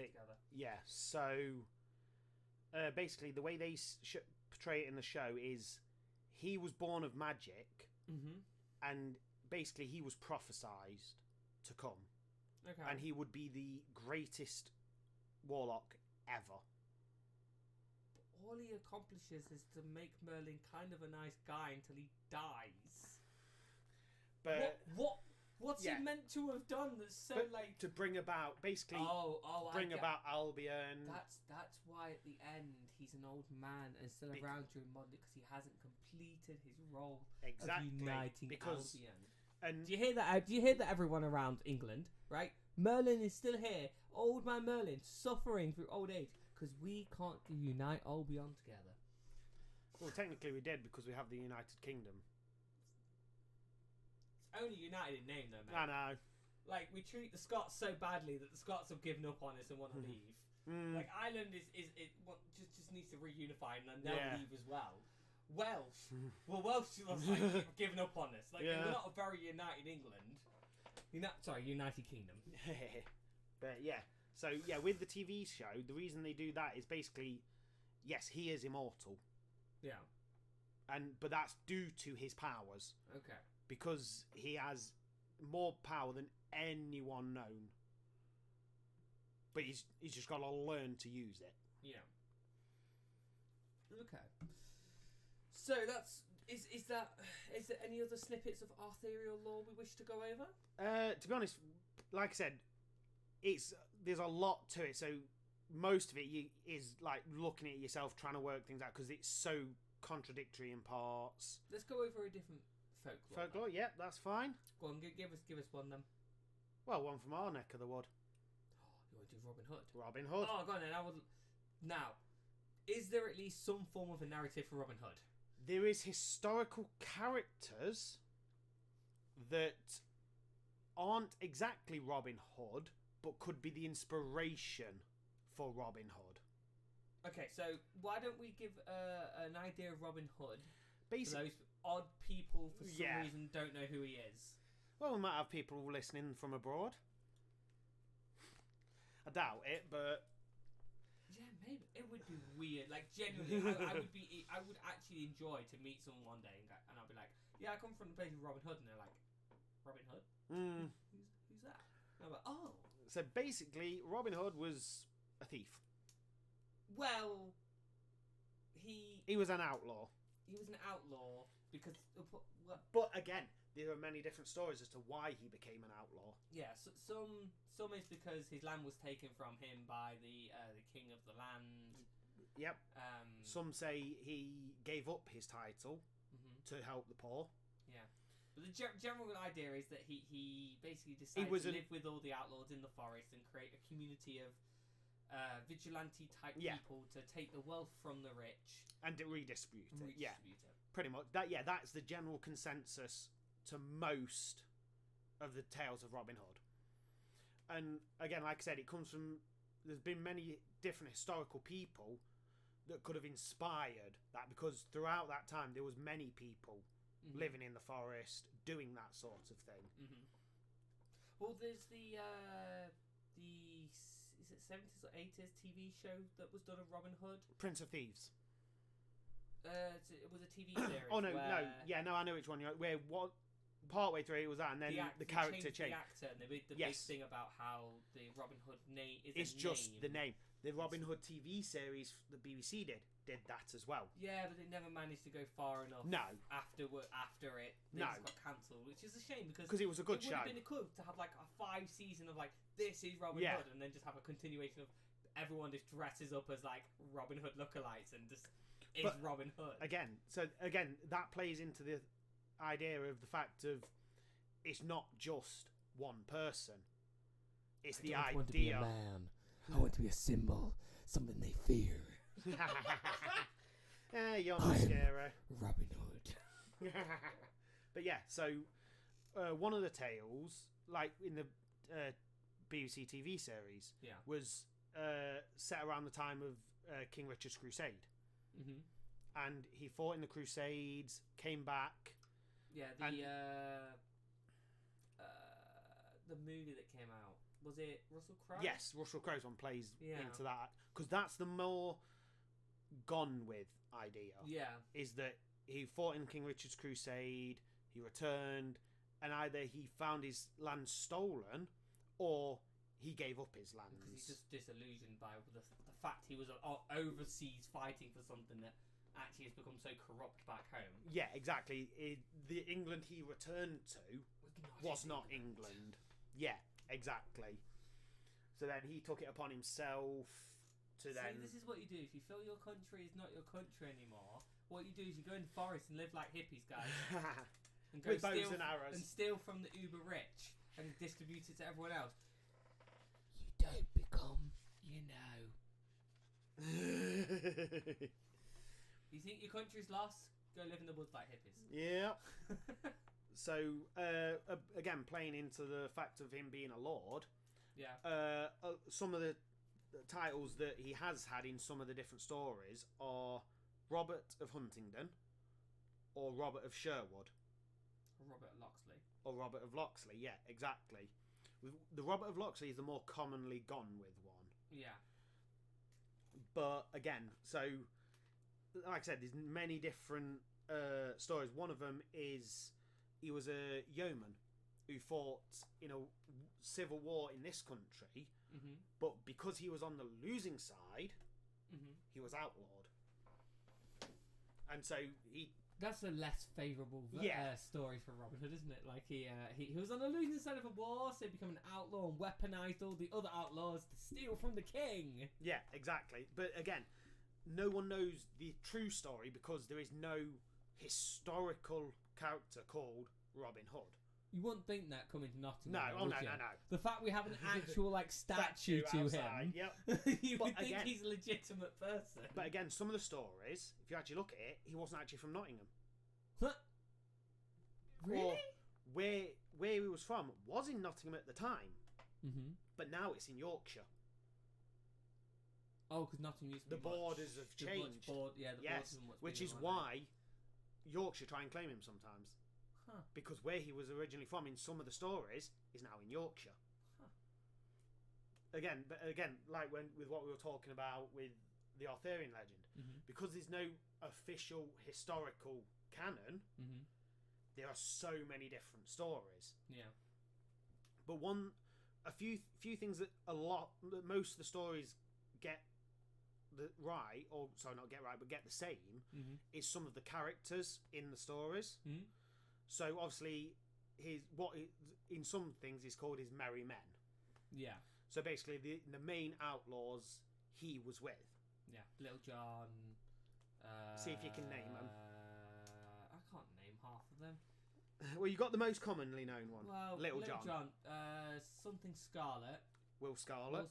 together. Yeah, so basically the way they portray it in the show is he was born of magic, and basically he was prophesized to come. Okay. And he would be the greatest warlock ever. But all he accomplishes is to make Merlin kind of a nice guy until he dies. But what's he meant to have done that's so like to bring about basically about Albion. That's why at the end he's an old man and still around during Monday, because he hasn't completed his role of uniting Albion. And do you hear that? Do you hear that, everyone around England? Right, Merlin is still here. Old man Merlin suffering through old age because we can't unite Albion together. Well, technically we did, because we have the United Kingdom. It's only united in name, though, mate. I know. Like, we treat the Scots so badly that the Scots have given up on us and want to leave. Like, Ireland just needs to reunify, and then they'll leave as well. Welsh, Welsh have given up on us. Like, we're not a very united England. United Kingdom. But yeah, so yeah, with the TV show, the reason they do that is basically, yes, he is immortal. Yeah. But that's due to his powers. Okay. Because he has more power than anyone known. But he's just got to learn to use it. Yeah. Okay. So is there any other snippets of Arthurian lore we wish to go over? To be honest, like I said, there's a lot to it. So most of it is like looking at yourself, trying to work things out, because it's so contradictory in parts. Let's go over a different folklore. Yeah, that's fine. Go on, give us one then. Well, one from our neck of the wood. You want to do Robin Hood? Robin Hood. Oh, go on then. Now, is there at least some form of a narrative for Robin Hood? There is historical characters that aren't exactly Robin Hood, but could be the inspiration for Robin Hood. Okay, so why don't we give an idea of Robin Hood Basically, for those odd people for some reason don't know who he is? Well, we might have people listening from abroad. I doubt it, but yeah, maybe it would be weird. Like, genuinely, I would actually enjoy to meet someone one day and I'll be like, yeah, I come from the place of Robin Hood, and they're like, Robin Hood? Who's that? And I'm like, oh. So basically, Robin Hood was a thief. Well, he was an outlaw. He was an outlaw because. But again, there are many different stories as to why he became an outlaw. Yeah, so, some is because his land was taken from him by the king of the land. Yep. Some say he gave up his title to help the poor. Yeah. But the general idea is that he basically decided to live with all the outlaws in the forest and create a community of vigilante type people to take the wealth from the rich and to redistribute it. Yeah, pretty much. That's the general consensus to most of the tales of Robin Hood. And again, like I said, it comes from. There's been many different historical people that could have inspired that, because throughout that time there was many people living in the forest doing that sort of thing. Well, there's the is it 70s or 80s TV show that was done of Robin Hood? Prince of Thieves. It was a TV series. Oh no, I know which one you're. Where partway through it was that, and then the character changed. The actor, and they made the big thing about how the Robin Hood name is. It's just the name. The Robin Hood TV series the BBC did that as well. Yeah, but they never managed to go far enough. No. After it, they just got cancelled, which is a shame because it was a good show. It would have been cool to have like a 5 season of like this is Robin Hood, and then just have a continuation of everyone just dresses up as like Robin Hood lookalikes and just is Robin Hood. Again, that plays into the idea of the fact of it's not just one person. It's the idea. I want to be a man. I want to be a symbol, something they fear. You're not scary. Robin Hood. But yeah, so one of the tales, like in the BBC TV series, was set around the time of King Richard's Crusade. And he fought in the Crusades, came back. Yeah, the movie that came out Was it Russell Crowe? Yes, Russell Crowe's one plays Yeah. into that because that's the more gone with idea. Yeah. Is that he fought in King Richard's Crusade, he returned, and either he found his land stolen or he gave up his lands. Because he's just disillusioned by the fact he was overseas fighting for something that actually has become so corrupt back home. Yeah, exactly. The England he returned to was not England. Yeah, exactly. So then he took it upon himself to then... This is what you do. If you feel your country is not your country anymore, what you do is you go in the forest and live like hippies, guys. And go with bows and arrows. And steal from the uber rich and distribute it to everyone else. You don't become, you know. You think your country's lost? Go live in the woods like hippies. Yeah. So, again, playing into the fact of him being a lord, yeah. Some of the titles that he has had in some of the different stories are Robert of Huntingdon or Robert of Sherwood. Or Robert Locksley. Or Robert of Locksley, yeah, exactly. The Robert of Locksley is the more commonly gone with one. Yeah. But, again, so, like I said, there's many different stories. One of them is... He was a yeoman who fought in a civil war in this country, but because he was on the losing side, he was outlawed. And so he... That's a less favourable story for Robin Hood, isn't it? Like he was on the losing side of a war, so he became an outlaw and weaponised all the other outlaws to steal from the king. Yeah, exactly. But again, no one knows the true story because there is no historical character called Robin Hood. You wouldn't think that coming to Nottingham. No, no. no. The fact we have an actual statue to outside, him, yep. you would think again, he's a legitimate person. But again, some of the stories, if you actually look at it, he wasn't actually from Nottingham. Huh? Really? Or where he was from was in Nottingham at the time, but now it's in Yorkshire. Oh, because Nottingham used to be the borders have changed. Yes, which is why Yorkshire try and claim him sometimes. Huh. Because where he was originally from in some of the stories is now in Yorkshire. Huh. Again, like with what we were talking about with the Arthurian legend, because there's no official historical canon, there are so many different stories. Yeah. But a few things that most of the stories get right, or sorry, not get right, but get the same, is some of the characters in the stories. So obviously, in some things he's called his merry men. Yeah. So basically, the main outlaws he was with. Yeah, Little John. See if you can name them. I can't name half of them. Well, you got the most commonly known one. Well, Little John. Something Scarlet. Will Scarlet.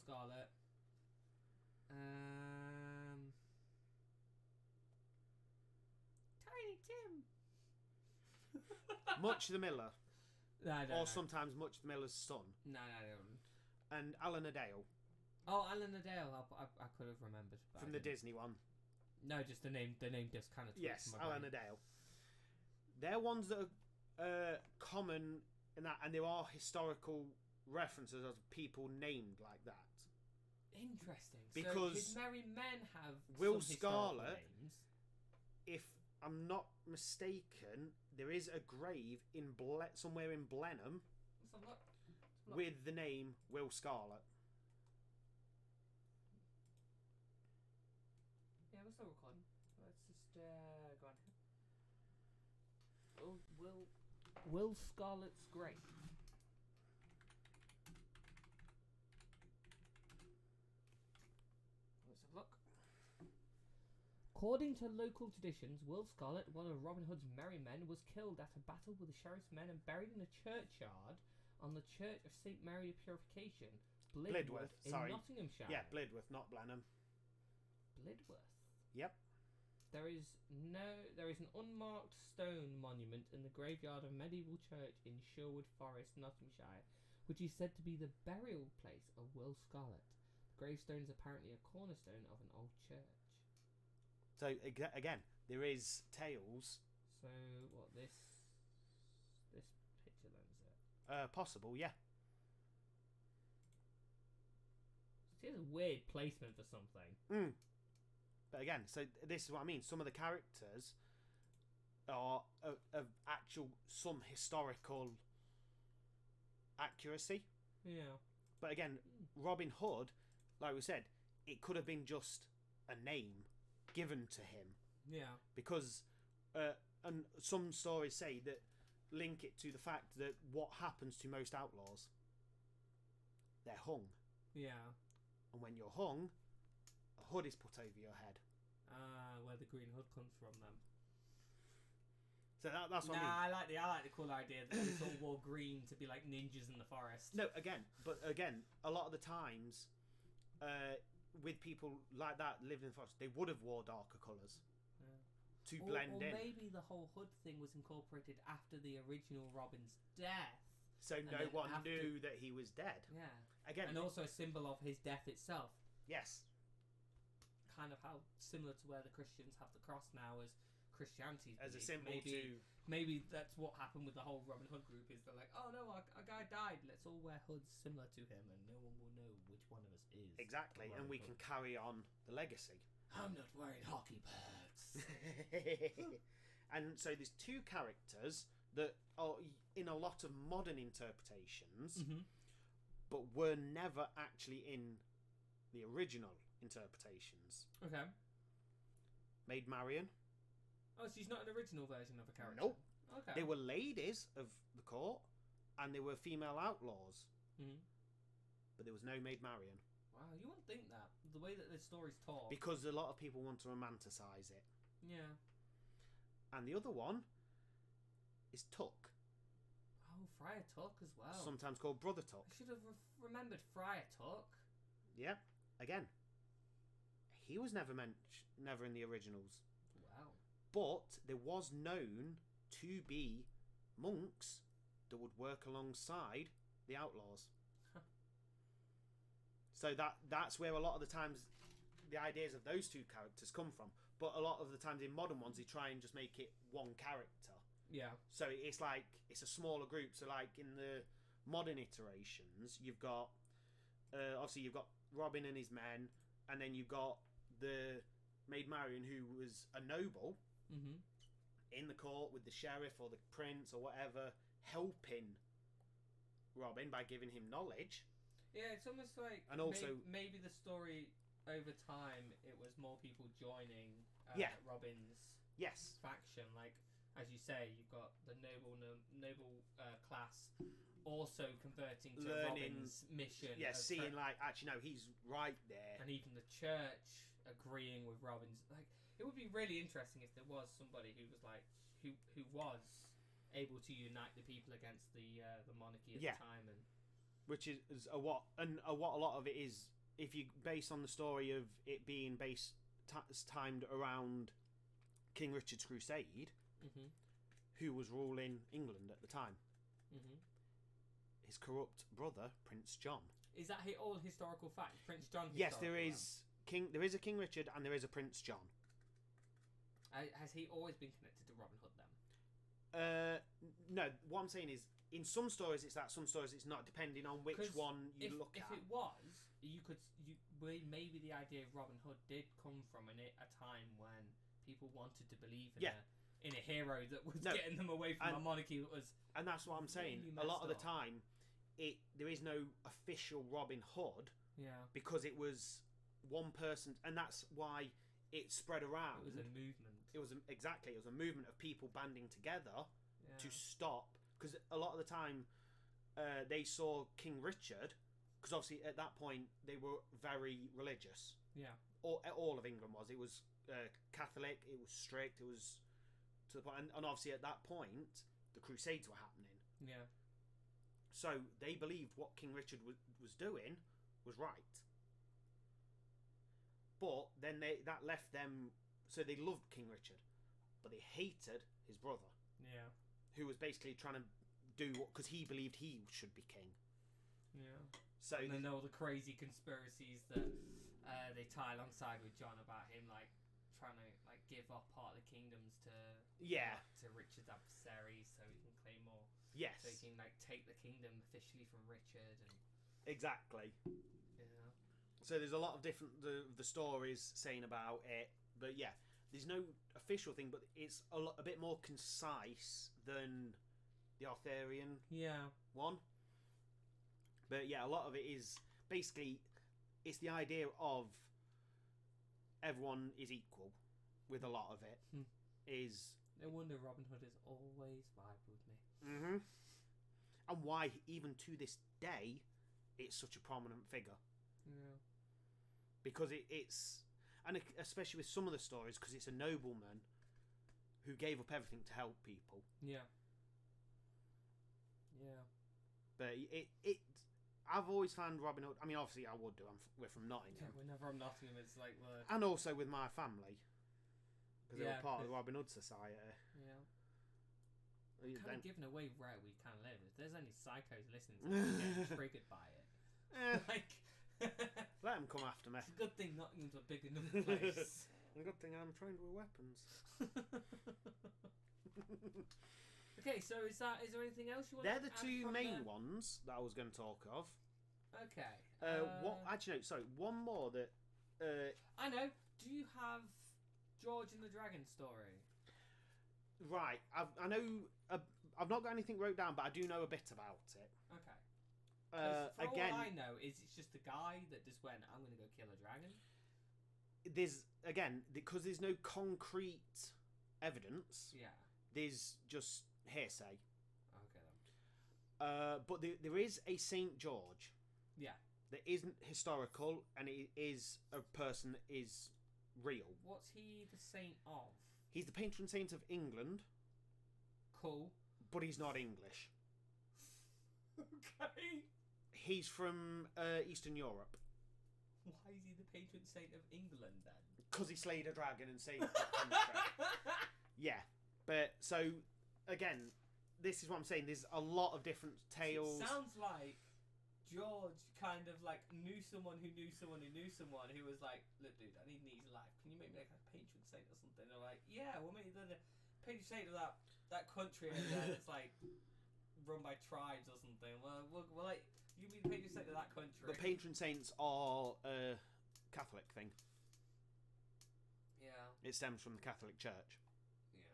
Tiny Tim. Much the Miller. No, I don't know. Sometimes Much the Miller's son. No, I don't. And Alan Adale. Oh, Alan Adale. I could have remembered. From the Disney one. No, just the name. The name just kind of. Yes, Alan Adale. They're ones that are common in that, and there are historical references of people named like that. Interesting. Because so his merry men have Will some Scarlet. Names. If I'm not mistaken, there is a grave in somewhere in Blenheim with the name Will Scarlet. Yeah, we're still recording. Let's just go on. Will Scarlet's grave. Let's have a look. According to local traditions, Will Scarlet, one of Robin Hood's merry men, was killed at a battle with the sheriff's men and buried in a churchyard on the Church of St. Mary of Purification, Blidworth, in Nottinghamshire. Yeah, Blidworth, not Blenheim. Blidworth. Yep. There is an unmarked stone monument in the graveyard of a medieval church in Sherwood Forest, Nottinghamshire, which is said to be the burial place of Will Scarlet. The gravestone is apparently a cornerstone of an old church. So again, there is tales. So what this picture then is it? Possible, yeah. weird placement for something. But again, so this is what I mean. Some of the characters are of actual some historical accuracy. Yeah. But again, Robin Hood, like we said, it could have been just a name given to him. Yeah. Because, and some stories say that link it to the fact that what happens to most outlaws, they're hung. Yeah. And when you're hung, a hood is put over your head. Where the green hood comes from, then. So that's what I mean. I like the cool idea that they sort of wore green to be like ninjas in the forest. No, again, a lot of the times, with people like that living in the forest, they would have wore darker colours to blend in. Or maybe the whole hood thing was incorporated after the original Robin's death. So no one knew that he was dead. Yeah. Again, and also a symbol of his death itself. Yes. Kind of how similar to where the Christians have the cross now as Christianity. As a symbol maybe that's what happened with the whole Robin Hood group. Is they're like, oh no, our guy died. Let's all wear hoods similar to him, and no one will know which one of us is. Exactly, and we can carry on the legacy. I'm not wearing hockey pads. And so there's two characters that are in a lot of modern interpretations, but were never actually in the original interpretations. Okay. Maid Marian. Oh, so she's not an original version of a character? Nope. Okay. They were ladies of the court, and they were female outlaws. But there was no Maid Marian. Wow, you wouldn't think that. The way that the story's told. Because a lot of people want to romanticise it. Yeah. And the other one is Tuck. Oh, Friar Tuck as well. Sometimes called Brother Tuck. I should have remembered Friar Tuck. Yeah. Again, he was never in the originals. Wow. But there was known to be monks that would work alongside the outlaws. So that's where a lot of the times the ideas of those two characters come from. But a lot of the times in modern ones, they try and just make it one character. Yeah. So it's like, it's a smaller group. So like in the modern iterations, you've got, obviously you've got Robin and his men, and then you've got the Maid Marian, who was a noble in the court with the sheriff or the prince or whatever, helping Robin by giving him knowledge. Yeah, it's almost like, and also maybe the story over time, it was more people joining Robin's faction. Like, as you say, you've got the noble class also converting to Robin's mission. Yeah, seeing like, actually no, he's right there. And even the church agreeing with Robin's. Like, it would be really interesting if there was somebody who was like, who was able to unite the people against the monarchy at the time, and which is what a lot of it is. If you base on the story of it being timed around King Richard's crusade, who was ruling England at the time, his corrupt brother Prince John. Is that all historical fact? Prince John. Yes, there is There is a King Richard and there is a Prince John. Has he always been connected to Robin Hood then? No. What I'm saying is, in some stories it's that, some stories it's not, depending on which one you look at. If it was, maybe the idea of Robin Hood did come from a time when people wanted to believe in a hero that was getting them away from a monarchy that was. And that's what I'm saying. Really a lot of the time, there is no official Robin Hood. Yeah. Because it was one person, and that's why it spread around. It was a movement. It was a movement of people banding together to stop. Because a lot of the time, they saw King Richard, because obviously at that point they were very religious. Yeah. All of England was. It was Catholic. It was strict. It was to the point, and obviously at that point the Crusades were happening. Yeah. So they believed what King Richard was doing was right. But then that left them. So they loved King Richard, but they hated his brother. Yeah. Who was basically trying to do what, because he believed he should be king. Yeah. So and then all the crazy conspiracies that they tie alongside with John about him like trying to like give up part of the kingdoms to Richard's adversaries so he can claim more. Yes. So he can like take the kingdom officially from Richard and exactly. Yeah. So there's a lot of different the stories saying about it, but yeah, there's no official thing, but it's a bit more concise than the Arthurian one. But yeah, a lot of it is basically it's the idea of everyone is equal. With a lot of it is no wonder Robin Hood has always vibed with me. Mm-hmm. And why even to this day it's such a prominent figure. Yeah. Because it's and especially with some of the stories, because it's a nobleman who gave up everything to help people. Yeah. Yeah. But it I've always found Robin Hood. I mean, obviously, I would do. We're from Nottingham. Yeah, we're never from Nottingham. It's like and also with my family because they were part of the Robin Hood Society. Yeah. We're kind of giving away where we can live. If there's any psychos listening to this getting triggered by it, like. Let them come after me. It's a good thing Nottingham's a big enough place. A good thing I'm trained with weapons. Okay, so is there anything else you want They're to the two main ones that I was going to talk of. Okay. What? Actually, no. Sorry, one more that. I know. Do you have George and the Dragon story? Right. I know. I've not got anything wrote down, but I do know a bit about it. Okay. Again, all I know is it's just a guy that just went, I'm going to go kill a dragon. There's again because there's no concrete evidence. Yeah. There's just hearsay. Okay then. But there is a Saint George. Yeah. That isn't historical, and it is a person that is real. What's he the saint of? He's the patron saint of England. Cool. But he's not English. Okay. He's from Eastern Europe. Why is he the patron saint of England then? Because he slayed a dragon and saved the country. Yeah, but so again, this is what I'm saying. There's a lot of different tales. It sounds like George kind of like knew someone who knew someone who knew someone who was like, look, dude, I need an easy life. Can you make me like a patron saint or something? And they're like, yeah, we'll make you the patron saint of that country that's like run by tribes or something. Well, we're like. You be the patron saint of that country. The patron saints are a Catholic thing. Yeah. It stems from the Catholic Church. Yeah.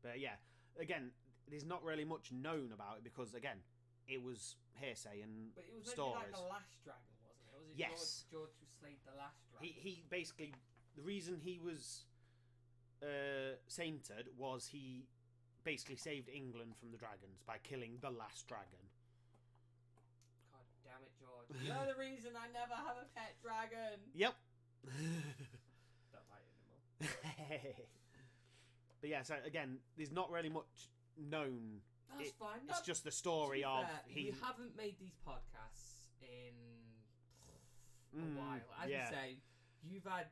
But yeah, again, there's not really much known about it because, again, it was hearsay and but it was stories. Like a last dragon, wasn't it? Was it yes. George who slayed the last dragon? He basically, the reason he was sainted was he basically saved England from the dragons by killing the last dragon. Damn it, George. You're the reason I never have a pet dragon. Yep. Don't like it anymore. But yeah, so again, there's not really much known. That's fine. It's just the story of we haven't made these podcasts in a while. As you say, you've had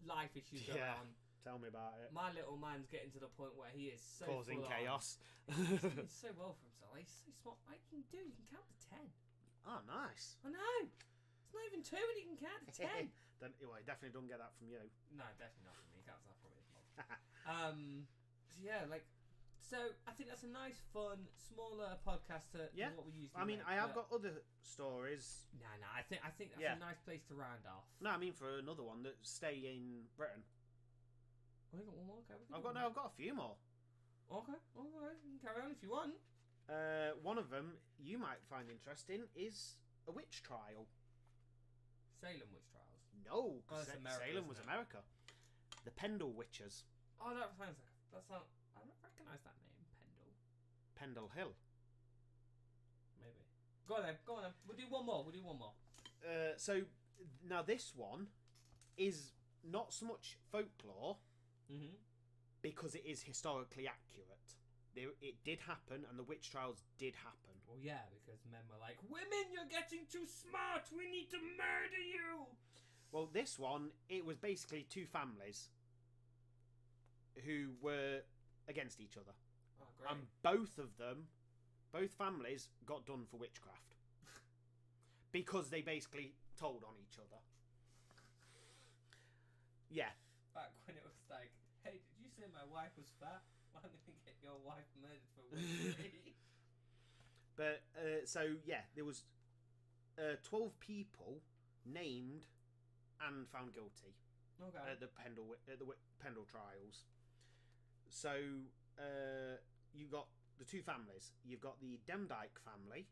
life issues going on. Tell me about it. My little man's getting to the point where he is so causing chaos. He's doing so well for himself. He's so smart. What he can do, he can count to 10. Oh, nice. I know. It's not even 2 and he can count to 10. Well, he definitely don't get that from you. No, definitely not from me. He counts that from his mom. So yeah, like, so I think that's a nice, fun, smaller podcast to what we usually I mean, make, I have got other stories. No, I think that's a nice place to round off. No, I mean for another one that stay in Britain. Oh, you got one more? Okay, I've got a few more. Okay, alright, you can carry on if you want. One of them you might find interesting is a witch trial. Salem witch trials? No, that's America, Salem was America. The Pendle Witches. Oh, that sounds like I don't recognise that name, Pendle. Pendle Hill. Maybe. Go on then. We'll do one more. So now this one is not so much folklore, because it is historically accurate. It did happen, and the witch trials did happen. Well, yeah, because men were like, women, you're getting too smart. We need to murder you. Well, this one, it was basically two families who were against each other. Oh, great. And both families got done for witchcraft. Because they basically told on each other. Yeah. Back when it was like, hey, did you say my wife was fat? I'm going to get your wife murdered for witchery. But, so, yeah, there was 12 people named and found guilty Okay. at the Pendle trials. So you got the two families. You've got the Demdike family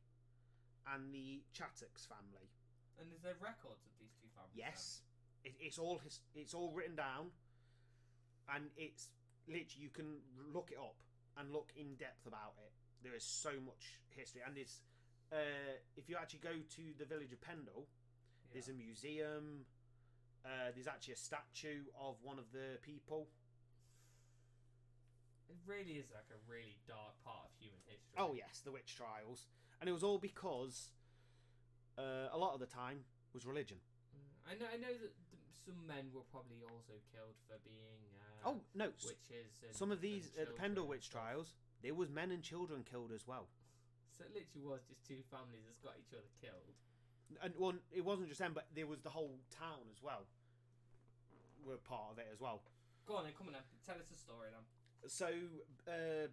and the Chattox family. And is there records of these two families? Yes, it's all written down, and it's literally you can look it up and look in depth about it. There is so much history, and it's if you actually go to the village of Pendle, there's a museum. There's actually a statue of one of the people. It really is like a really dark part of human history. Oh yes, the witch trials, and it was all because a lot of the time was religion. I know that some men were probably also killed for being witches. And, some of these at the Pendle witch stuff. trials, there was men and children killed as well. So it literally was just two families that's got each other killed. And well, it wasn't just them, but there was the whole town as well. Were part of it as well. Go on then, come on then. Tell us a story then. So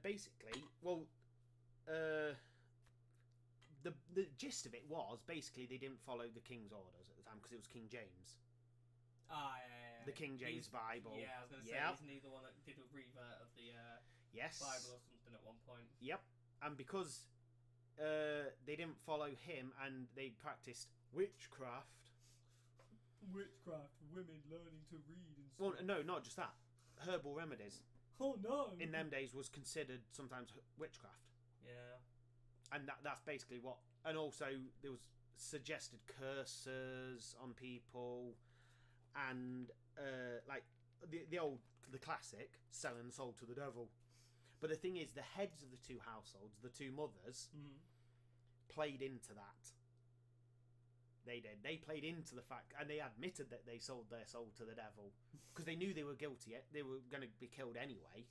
basically, well, the gist of it was basically they didn't follow the king's orders at the time because it was King James. Yeah. The King James Bible. Yeah, I was going to say, isn't he the one that did a revert of the yes. Bible or something at one point? Yep. And because they didn't follow him and they practiced witchcraft. Witchcraft, women learning to read and stuff. Well, no, not just that. Herbal remedies. Oh no! In them days was considered sometimes witchcraft. Yeah. And that's basically what... And also there was suggested curses on people and like the classic selling the soul to the devil. But the thing is, the heads of the two households, the two mothers, played into that. They did. They played into the fact, and they admitted that they sold their soul to the devil because they knew they were guilty. They were going to be killed anyway.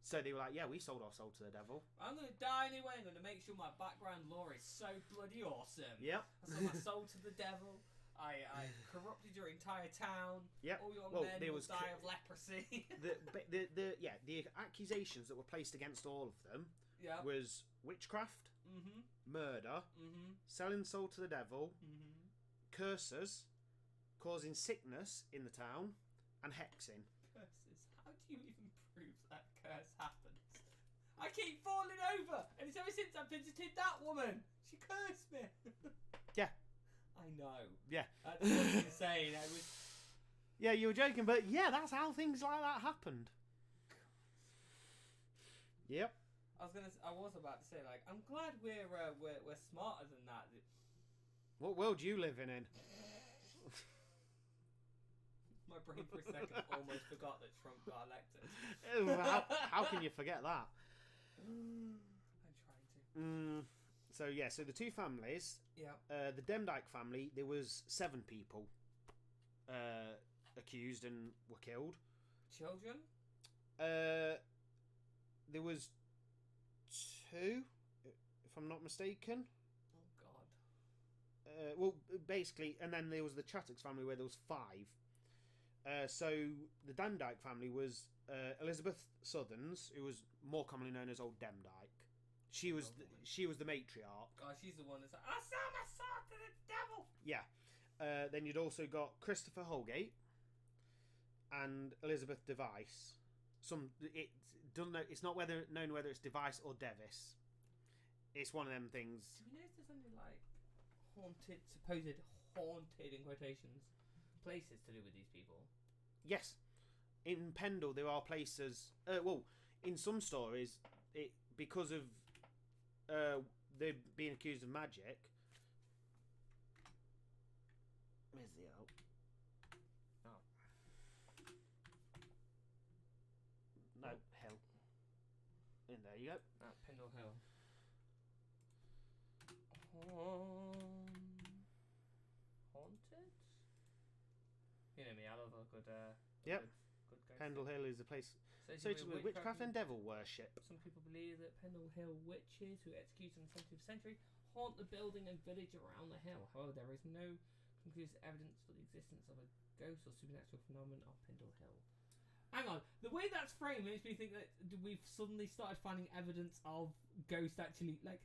So they were like, "Yeah, we sold our soul to the devil. I'm going to die anyway. I'm going to make sure my background lore is so bloody awesome. Yep. I sold my soul to the devil. I corrupted your entire town. Yep. All your men will die of leprosy. the accusations that were placed against all of them was witchcraft, murder, selling soul to the devil, curses, causing sickness in the town, and hexing. Curses. How do you even prove that curse happens? I keep falling over, and it's ever since I visited that woman. She cursed me. Yeah. I know. Yeah. That's insane. I was. Yeah, you were joking, but yeah, that's how things like that happened. Yep. I was about to say, like, I'm glad we're smarter than that. What world you living in? My brain for a second almost forgot that Trump got elected. How can you forget that? I'm trying to. So the two families. Yeah. The Demdike family, there was 7 people accused and were killed. Children? There was 2, if I'm not mistaken. Oh God. Well, basically, and then there was the Chattox family where there was 5. So the Demdike family was Elizabeth Southerns, who was more commonly known as Old Demdike. She was the matriarch. God, she's the one that's like, I sell my soul to the devil. Yeah. Then you'd also got Christopher Holgate and Elizabeth Device. It's not known whether it's Device or Devis. It's one of them things. Do we know if there's any like supposed haunted in quotations places to do with these people? Yes. In Pendle there are places. Well, in some stories, because of they're being accused of magic. Where's the L? Oh. No, Hill. And there you go. At Pendle Hill. Haunted? You know me, I love a good Yep. good ghost. Pendle Hill is the place Associated with witchcraft and devil worship. Some people believe that Pendle Hill witches who were executed in the 17th century haunt the building and village around the hill. However, there is no conclusive evidence for the existence of a ghost or supernatural phenomenon on Pendle Hill. Hang on, the way that's framed makes me think that we've suddenly started finding evidence of ghosts actually, like,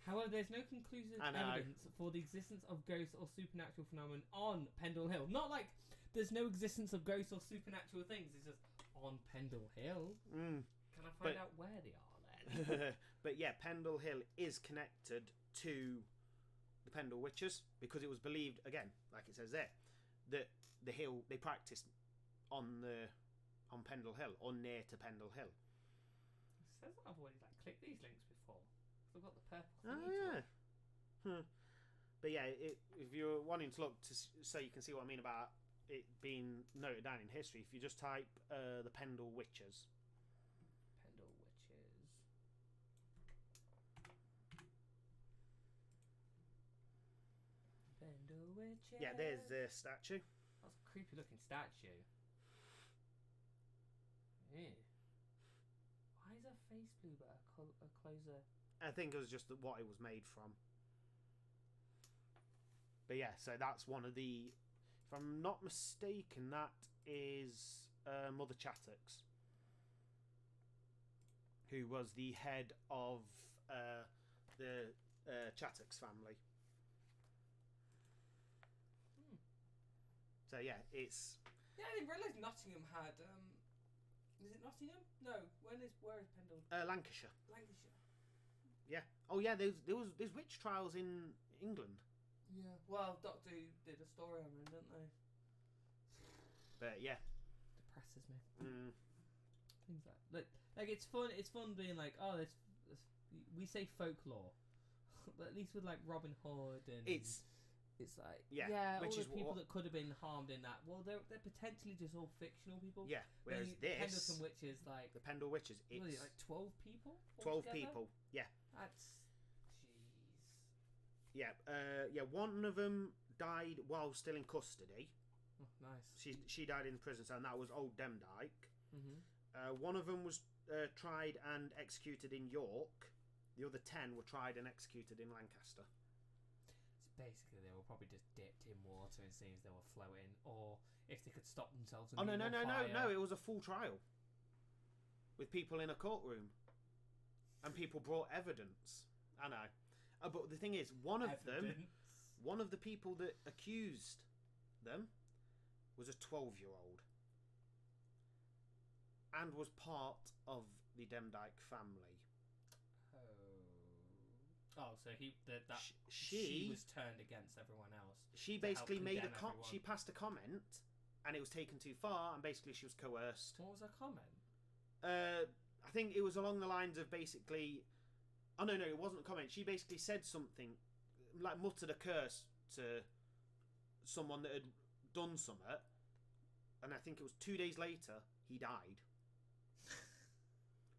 However, there's no conclusive evidence for the existence of ghosts or supernatural phenomenon on Pendle Hill. Not like there's no existence of ghosts or supernatural things. It's just on Pendle Hill. Can I find out where they are then? But yeah, Pendle Hill is connected to the Pendle Witches because it was believed, again, like it says there, that the hill they practiced on Pendle Hill or near to Pendle Hill. It says that I've already clicked these links before. I've got the purple. Oh yeah. But yeah, if you're wanting to look so you can see what I mean about it being noted down in history, if you just type the Pendle Witches. Pendle Witches. Pendle Witches. Yeah, there's the statue. That's a creepy looking statue. Yeah. Why is her face blue but a closer? I think it was just what it was made from. But yeah, so that's one of the... If I'm not mistaken, that is Mother Chattox, who was the head of the Chattox family. So yeah, it's... Yeah, I didn't realise Nottingham had... Is it Nottingham? No. Where is Pendle? Lancashire. Lancashire. Yeah. Oh yeah, there's witch trials in England. Yeah. Well, Doctor Who did a story on them, didn't they? But yeah. Depresses me. Things like it's fun. It's fun being like, oh, this we say folklore, but at least with like Robin Hood and it's like which all is the people that could have been harmed in that. Well, they're potentially just all fictional people. Yeah. Whereas Pendleton Witches, like the Pendle Witches, it's like 12 people. 12 people. Yeah. That's jeez. Yeah. One of them died while still in custody. Oh, nice. She died in the prison cell, and that was Old Demdike. Mm-hmm. One of them was tried and executed in York. The other 10 were tried and executed in Lancaster. So basically, they were probably just dipped in water and seen as they were floating, or if they could stop themselves. No! It was a full trial with people in a courtroom, and people brought evidence. I know, but the thing is, one of the people that accused them was a 12-year-old and was part of the Demdike family. Oh, so she was turned against everyone else. She basically made she passed a comment, and it was taken too far, and basically she was coerced. What was her comment? I think it was along the lines of basically... Oh, no, it wasn't a comment. She basically said something, like muttered a curse to someone that had done something, and I think it was 2 days later, he died.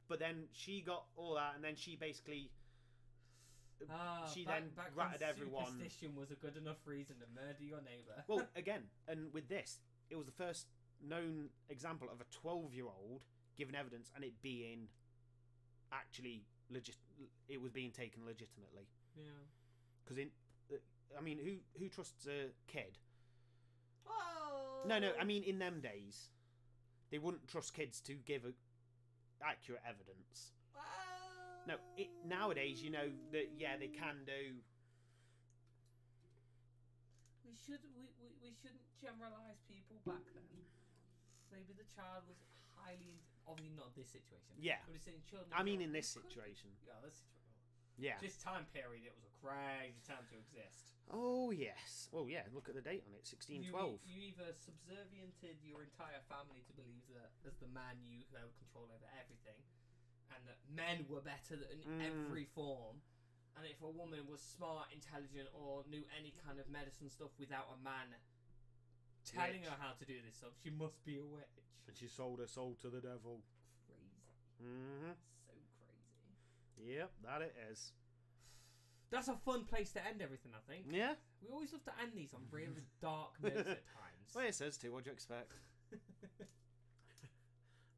But then she got all that, and then she basically... back ratted everyone. Superstition was a good enough reason to murder your neighbour. Well, again, and with this, it was the first known example of a 12-year-old giving evidence and it being actually legit. It was being taken legitimately. Yeah. Because who trusts a kid? Oh. No. I mean, in them days, they wouldn't trust kids to give accurate evidence. No, nowadays, you know that they can do. We shouldn't generalise people back then. Maybe the child was highly, obviously not this situation. Yeah, but it's in children. I mean, in this situation. Yeah, this situation. Yeah. This time period, it was a crazy time to exist. Oh yes. Well, yeah. Look at the date on it, 1612. You either subserviented your entire family to believe that as the man you held control over everything. And that men were better in every form, and if a woman was smart, intelligent, or knew any kind of medicine stuff without a man telling her how to do this stuff, she must be a witch. And she sold her soul to the devil. Crazy. Mm-hmm. So crazy. Yep, that it is. That's a fun place to end everything, I think. Yeah. We always love to end these on really dark notes at times. Well, it says to. What do you expect?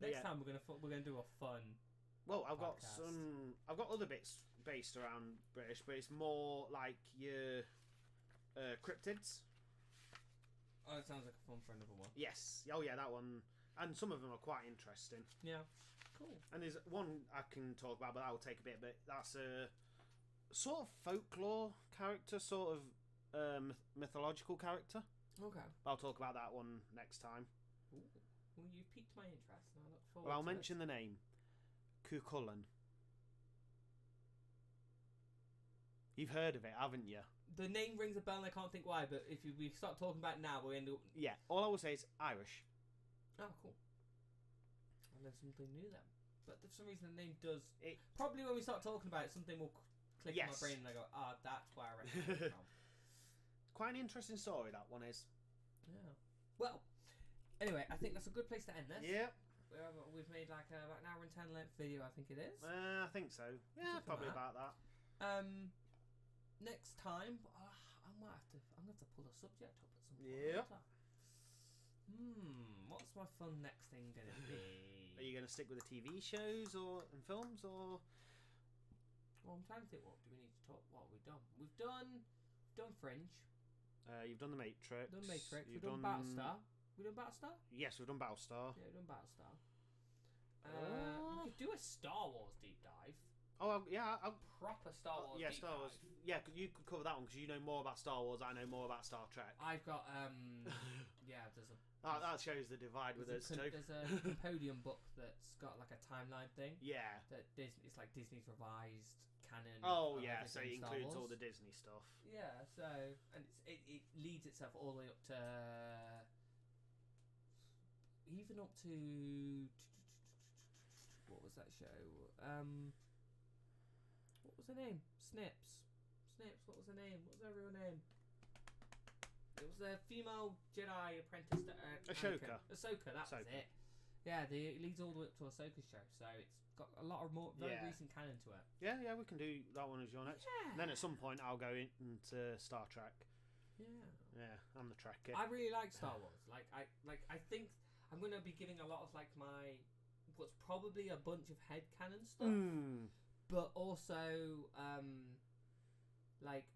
Next time we're gonna do a fun. Well, I've got other bits based around British, but it's more like your cryptids. Oh, it sounds like a fun for another one. Yes. Oh, yeah, that one. And some of them are quite interesting. Yeah. Cool. And there's one I can talk about, but that will take a bit. But that's sort of folklore character, sort of mythological character. Okay. I'll talk about that one next time. Ooh. Well, you've piqued my interest, and I look forward. Well, I'll to mention the name. Cuchulainn. You've heard of it, haven't you? The name rings a bell, and I can't think why. But if we start talking about it now, we'll end up. Yeah. All I will say is Irish. Oh, cool. I learned something new then. But for some reason, the name does. It probably when we start talking about it, something will click in my brain, and I go, that's where I recognise it from. Quite an interesting story, that one is. Yeah. Well, anyway, I think that's a good place to end this. Yep. We've made like about an hour and 10 length video, I think it is. I think so. Yeah, probably about that. Next time, I'm gonna have to pull a subject up at some point. Yep. What's my fun next thing gonna be? Are you gonna stick with the TV shows and films, or? Well, I'm trying to think. What do we need to talk? What have we done? We've done Fringe. You've done The Matrix. We've done Battlestar. We done Battlestar? Yes, we've done Battlestar. Yeah, we've done Battlestar. We could do a Star Wars deep dive. Oh, yeah. Proper Star Wars yeah, deep Star Wars. dive. Yeah, you could cover that one because you know more about Star Wars. I know more about Star Trek. I've got, yeah, there's a... that shows the divide with us too. There's a Podium book that's got like a timeline thing. Yeah. It's like Disney's revised canon. Oh yeah, so it includes all the Disney stuff. Yeah, so and it leads itself all the way up to even up to what was that show? What was her name? Snips. What was her name? What was her real name? It was a female Jedi apprentice to Ahsoka. Ahsoka, that was it. Yeah, it leads all the way up to Ahsoka's show, so it's got a lot of very recent canon to it. Yeah, we can do that one as your next. Yeah. And then at some point I'll go into Star Trek. Yeah, I'm the Trekkie. I really like Star Wars. I think I'm going to be giving a lot of like my what's probably a bunch of headcanon stuff, but also like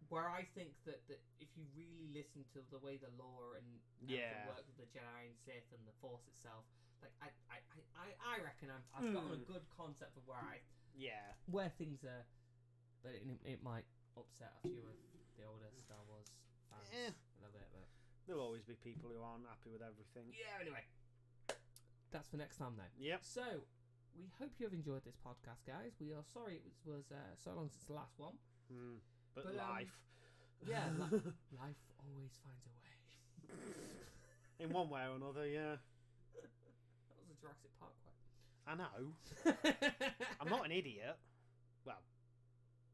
where I think that if you really listen to the way the lore and the work of the Jedi and Sith and the Force itself, like I reckon I've got a good concept of where things are, but it might upset a few of the older Star Wars fans a little bit. But there'll always be people who aren't happy with everything. Yeah. Anyway, that's for next time though. Yep. So we hope you have enjoyed this podcast, guys. We are sorry it was so long since the last one. But life. Yeah, life always finds a way. In one way or another, yeah. That was a Jurassic Park quote. I know. I'm not an idiot. Well,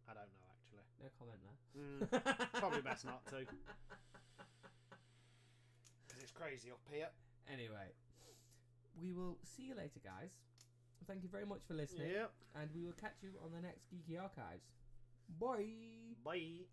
I don't know actually. No comment there. Probably best not to. Because it's crazy up here. Anyway, we will see you later, guys. Thank you very much for listening. Yep. And we will catch you on the next Geeky Archives. Bye. Bye.